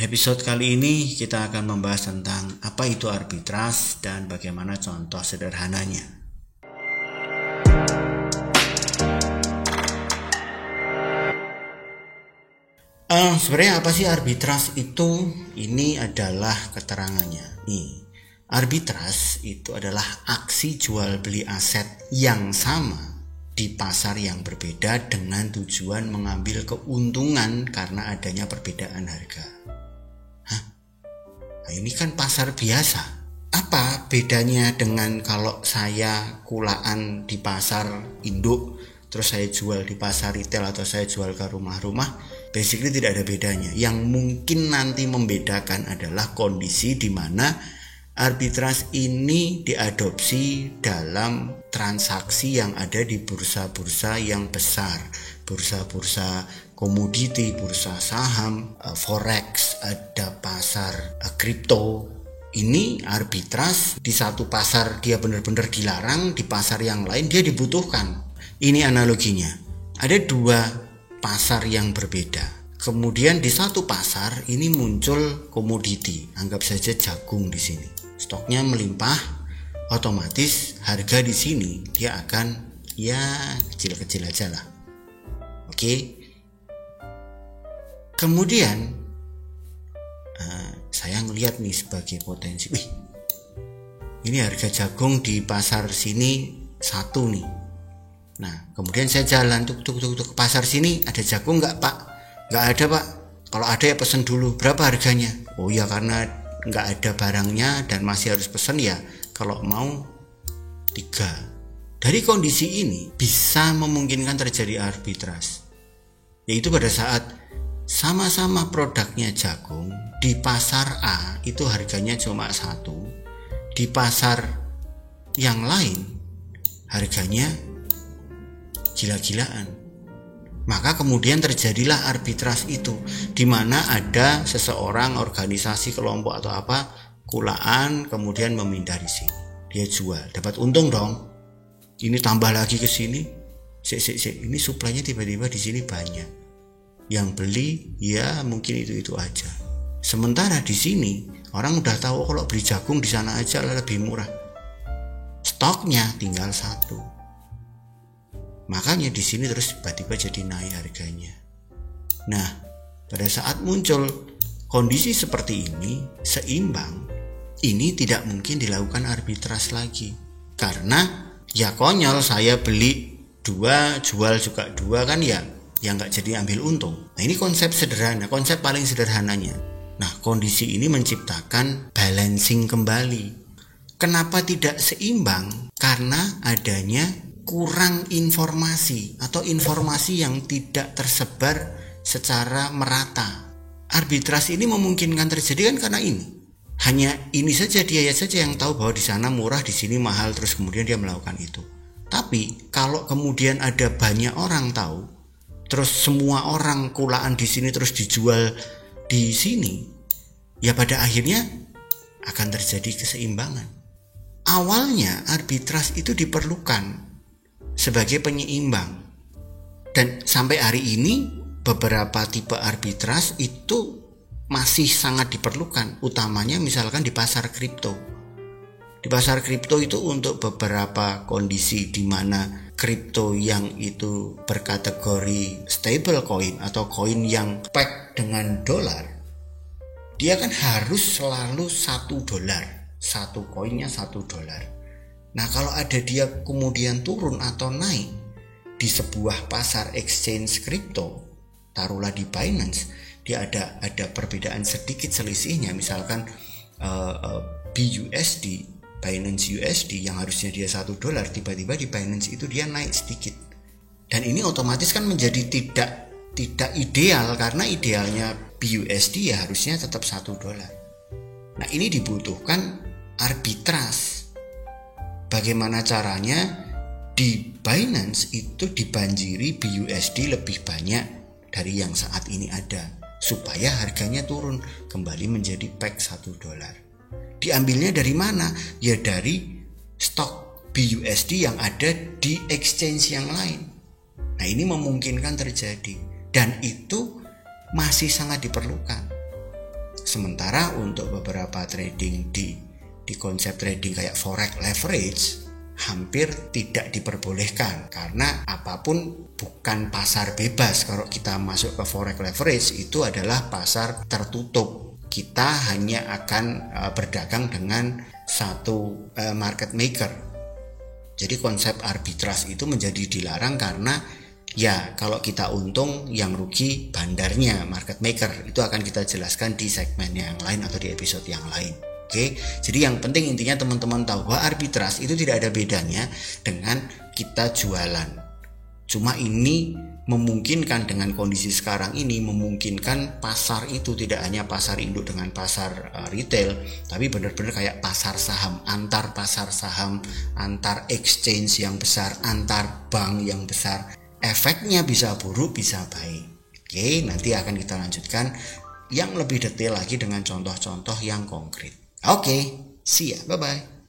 Episode kali ini kita akan membahas tentang apa itu arbitrase dan bagaimana contoh sederhananya. Sebenarnya apa sih arbitrase itu? Ini adalah keterangannya. Arbitrase itu adalah aksi jual beli aset yang sama di pasar yang berbeda dengan tujuan mengambil keuntungan karena adanya perbedaan harga. Nah, ini kan pasar biasa. Apa bedanya dengan kalau saya kulaan di pasar induk, terus saya jual di pasar retail atau saya jual ke rumah-rumah? Basically tidak ada bedanya. Yang mungkin nanti membedakan adalah kondisi di mana arbitrase ini diadopsi dalam transaksi yang ada di bursa-bursa yang besar, bursa-bursa komoditi, bursa saham, forex, ada pasar kripto. Ini arbitrase di satu pasar dia benar-benar dilarang, di pasar yang lain dia dibutuhkan. Ini analoginya. Ada dua pasar yang berbeda. Kemudian di satu pasar ini muncul komoditi, anggap saja jagung di sini. Stoknya melimpah, otomatis harga di sini dia akan kecil-kecil aja lah. Oke. Kemudian saya ngelihat nih sebagai potensi. Ini harga jagung di pasar sini 1 nih. Nah, kemudian saya jalan tuk ke pasar sini, ada jagung nggak Pak? Nggak ada Pak. Kalau ada ya pesen dulu. Berapa harganya? Oh ya, karena nggak ada barangnya dan masih harus pesen ya. Kalau mau 3. Dari kondisi ini bisa memungkinkan terjadi arbitrase. Yaitu pada saat sama-sama produknya jagung, di pasar A itu harganya cuma 1, di pasar yang lain harganya gila-gilaan. Maka kemudian terjadilah arbitrase itu, di mana ada seseorang, organisasi, kelompok atau apa, kulaan kemudian memindah di sini. Dia jual, dapat untung dong. Ini tambah lagi ke sini. Ini suplainya tiba-tiba di sini banyak. Yang beli ya mungkin itu aja. Sementara di sini orang udah tahu kalau beli jagung di sana aja lebih murah. Stoknya tinggal 1. Makanya di sini terus tiba-tiba jadi naik harganya. Nah, pada saat muncul kondisi seperti ini seimbang, ini tidak mungkin dilakukan arbitrase lagi. Karena ya konyol, saya beli 2, jual juga 2 kan ya nggak jadi ambil untung. Nah, ini konsep sederhana, konsep paling sederhananya. Nah, kondisi ini menciptakan balancing kembali. Kenapa tidak seimbang? Karena adanya kurang informasi atau informasi yang tidak tersebar secara merata. Arbitrase ini memungkinkan terjadi kan karena ini. Hanya ini saja, dia saja yang tahu bahwa di sana murah, di sini mahal, terus kemudian dia melakukan itu. Tapi kalau kemudian ada banyak orang tahu, terus semua orang kulaan di sini terus dijual di sini, ya pada akhirnya akan terjadi keseimbangan. Awalnya arbitrase itu diperlukan sebagai penyeimbang, dan sampai hari ini beberapa tipe arbitrase itu masih sangat diperlukan, utamanya misalkan di pasar kripto. Di pasar kripto itu untuk beberapa kondisi di mana kripto yang itu berkategori stable coin atau koin yang pegged dengan dolar, dia kan harus selalu $1, satu koinnya $1. Nah, kalau ada dia kemudian turun atau naik di sebuah pasar exchange kripto, taruhlah di Binance, dia ada perbedaan sedikit selisihnya, misalkan BUSD, Binance USD yang harusnya dia $1, tiba-tiba di Binance itu dia naik sedikit. Dan ini otomatis kan menjadi tidak ideal, karena idealnya BUSD ya harusnya tetap $1. Nah, ini dibutuhkan arbitrase. Bagaimana caranya di Binance itu dibanjiri BUSD lebih banyak dari yang saat ini ada, supaya harganya turun kembali menjadi peg $1. Diambilnya dari mana? Ya dari stok BUSD yang ada di exchange yang lain. Nah, ini memungkinkan terjadi, dan itu masih sangat diperlukan. Sementara untuk beberapa trading di konsep trading kayak forex leverage hampir tidak diperbolehkan, karena apapun bukan pasar bebas. Kalau kita masuk ke forex leverage itu adalah pasar tertutup. Kita hanya akan berdagang dengan satu market maker. Jadi konsep arbitrage itu menjadi dilarang karena ya kalau kita untung yang rugi bandarnya, market maker. Itu akan kita jelaskan di segmen yang lain atau di episode yang lain. Oke, jadi yang penting intinya teman-teman tahu bahwa arbitrage itu tidak ada bedanya dengan kita jualan. Cuma ini memungkinkan dengan kondisi sekarang ini, memungkinkan pasar itu tidak hanya pasar induk dengan pasar retail, tapi benar-benar kayak pasar saham, antar pasar saham, antar exchange yang besar, antar bank yang besar. Efeknya bisa buruk, bisa baik. Oke, nanti akan kita lanjutkan yang lebih detail lagi dengan contoh-contoh yang konkret. Oke, see ya, bye-bye.